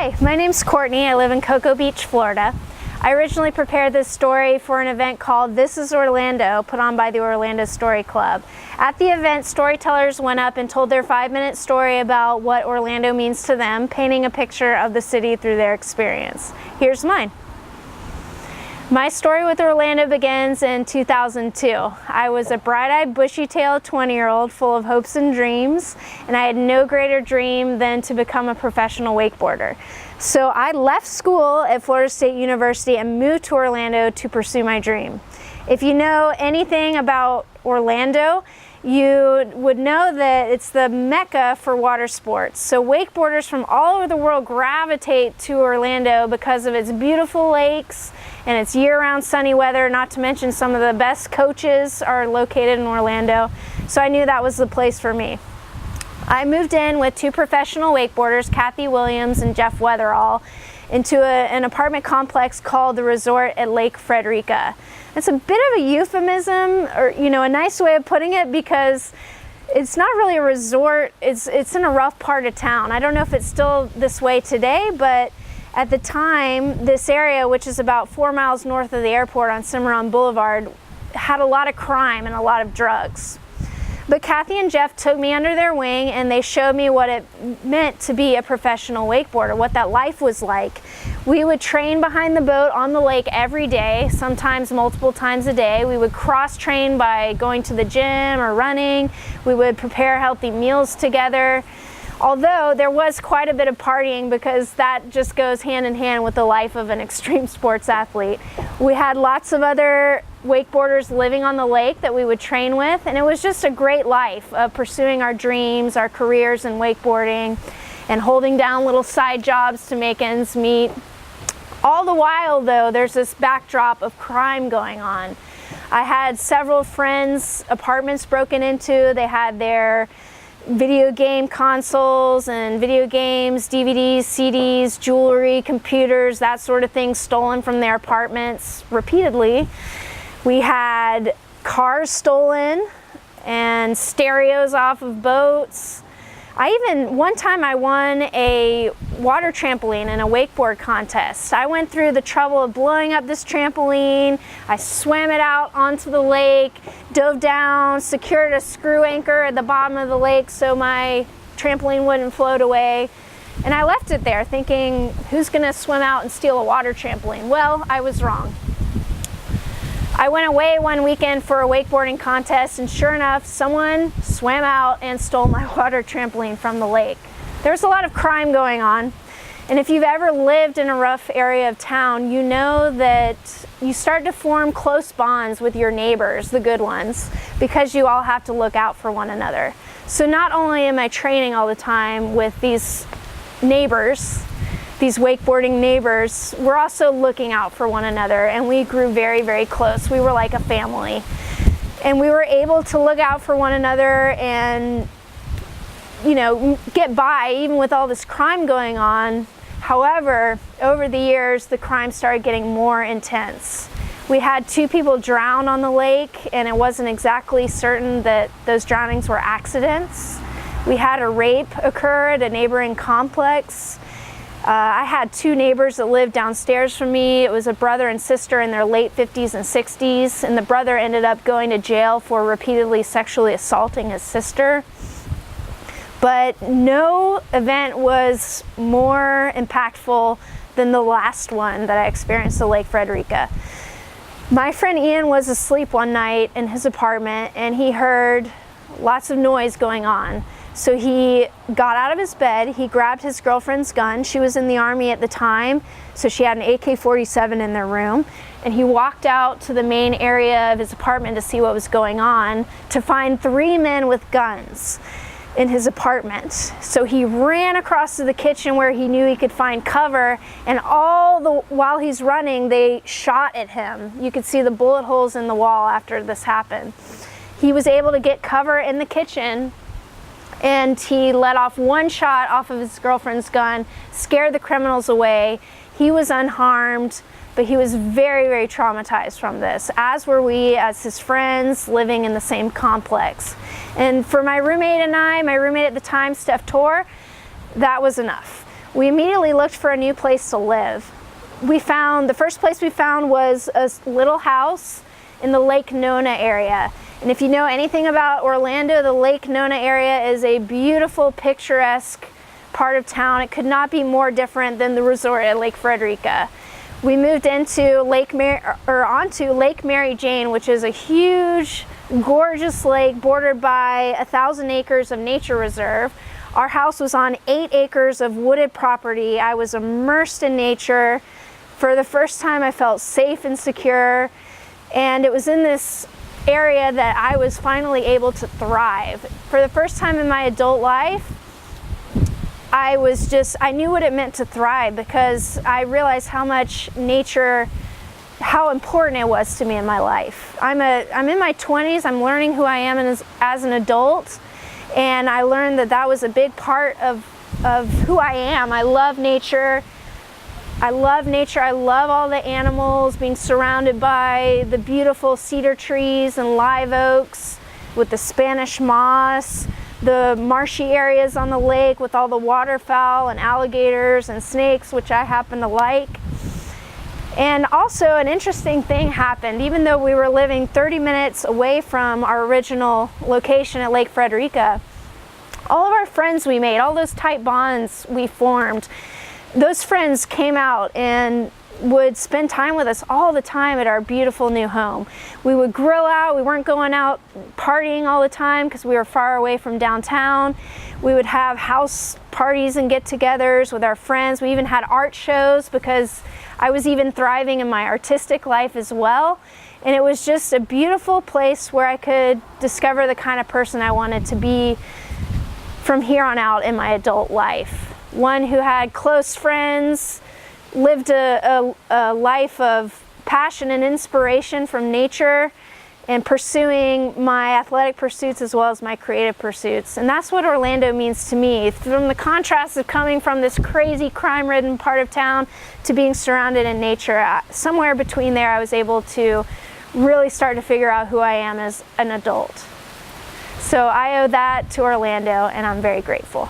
Hi, my name's Courtney. I live in Cocoa Beach, Florida. I originally prepared this story for an event called This is Orlando, put on by the Orlando Story Club. At the event, storytellers went up and told their 5-minute story about what Orlando means to them, painting a picture of the city through their experience. Here's mine. My story with Orlando begins in 2002. I was a bright-eyed, bushy-tailed 20-year-old full of hopes and dreams, and I had no greater dream than to become a professional wakeboarder. So I left school at Florida State University and moved to Orlando to pursue my dream. If you know anything about Orlando, you would know that it's the mecca for water sports. So wakeboarders from all over the world gravitate to Orlando because of its beautiful lakes and its year-round sunny weather, not to mention some of the best coaches are located in Orlando. So I knew that was the place for me. I moved in with 2 professional wakeboarders, Kathy Williams and Jeff Weatherall, into an apartment complex called the Resort at Lake Frederica. It's a bit of a euphemism, or a nice way of putting it, because it's not really a resort. It's in a rough part of town. I don't know if it's still this way today, but at the time, this area, which is about 4 miles north of the airport on Cimarron Boulevard, had a lot of crime and a lot of drugs. But Kathy and Jeff took me under their wing and they showed me what it meant to be a professional wakeboarder, what that life was like. We would train behind the boat on the lake every day, sometimes multiple times a day. We would cross-train by going to the gym or running. We would prepare healthy meals together. Although there was quite a bit of partying, because that just goes hand in hand with the life of an extreme sports athlete. We had lots of other wakeboarders living on the lake that we would train with, and it was just a great life of pursuing our dreams, our careers in wakeboarding, and holding down little side jobs to make ends meet. All the while, though, there's this backdrop of crime going on. I had several friends' apartments broken into. They had their video game consoles and video games, DVDs, CDs, jewelry, computers, that sort of thing stolen from their apartments repeatedly. We had cars stolen and stereos off of boats. One time I won a water trampoline in a wakeboard contest. I went through the trouble of blowing up this trampoline. I swam it out onto the lake, dove down, secured a screw anchor at the bottom of the lake so my trampoline wouldn't float away. And I left it there thinking, who's gonna swim out and steal a water trampoline? Well, I was wrong. I went away one weekend for a wakeboarding contest, and sure enough, someone swam out and stole my water trampoline from the lake. There's a lot of crime going on, and if you've ever lived in a rough area of town, you know that you start to form close bonds with your neighbors, the good ones, because you all have to look out for one another. So not only am I training all the time with these neighbors, these wakeboarding neighbors, we're also looking out for one another, and we grew very, very close. We were like a family, and we were able to look out for one another and get by even with all this crime going on. However, over the years, the crime started getting more intense. We had 2 people drown on the lake, and it wasn't exactly certain that those drownings were accidents. We had a rape occur at a neighboring complex. I had 2 neighbors that lived downstairs from me. It was a brother and sister in their late 50s and 60s, and the brother ended up going to jail for repeatedly sexually assaulting his sister. But no event was more impactful than the last one that I experienced at Lake Frederica. My friend Ian was asleep one night in his apartment, and he heard lots of noise going on. So he got out of his bed, he grabbed his girlfriend's gun. She was in the Army at the time, so she had an AK-47 in their room. And he walked out to the main area of his apartment to see what was going on, to find 3 men with guns in his apartment. So he ran across to the kitchen where he knew he could find cover, and while he's running, they shot at him. You could see the bullet holes in the wall after this happened. He was able to get cover in the kitchen, and he let off 1 shot off of his girlfriend's gun, scared the criminals away. He was unharmed, but he was very, very traumatized from this, as were we as his friends living in the same complex. And for my roommate and I, my roommate at the time, Steph Tor, that was enough. we immediately looked for a new place to live. The first place we found was a little house in the Lake Nona area. And if you know anything about Orlando, the Lake Nona area is a beautiful, picturesque part of town. It could not be more different than the resort at Lake Frederica. We moved onto Lake Mary Jane, which is a huge, gorgeous lake bordered by 1,000 acres of nature reserve. Our house was on 8 acres of wooded property. I was immersed in nature. For the first time, I felt safe and secure, and it was in this area that I was finally able to thrive. For the first time in my adult life, I knew what it meant to thrive, because I realized how much nature, how important it was to me in my life. I'm in my 20s, I'm learning who I am as an adult, and I learned that was a big part of who I am. I love nature. I love all the animals, being surrounded by the beautiful cedar trees and live oaks with the Spanish moss, the marshy areas on the lake with all the waterfowl and alligators and snakes, which I happen to like. And also an interesting thing happened. Even though we were living 30 minutes away from our original location at Lake Frederica, all of our friends we made, all those tight bonds we formed, those friends came out and would spend time with us all the time at our beautiful new home. We would grill out. We weren't going out partying all the time because we were far away from downtown. We would have house parties and get-togethers with our friends. We even had art shows because I was even thriving in my artistic life as well. And it was just a beautiful place where I could discover the kind of person I wanted to be from here on out in my adult life. One who had close friends, lived a life of passion and inspiration from nature, and pursuing my athletic pursuits as well as my creative pursuits. And that's what Orlando means to me. From the contrast of coming from this crazy crime-ridden part of town to being surrounded in nature, somewhere between there I was able to really start to figure out who I am as an adult. So I owe that to Orlando, and I'm very grateful.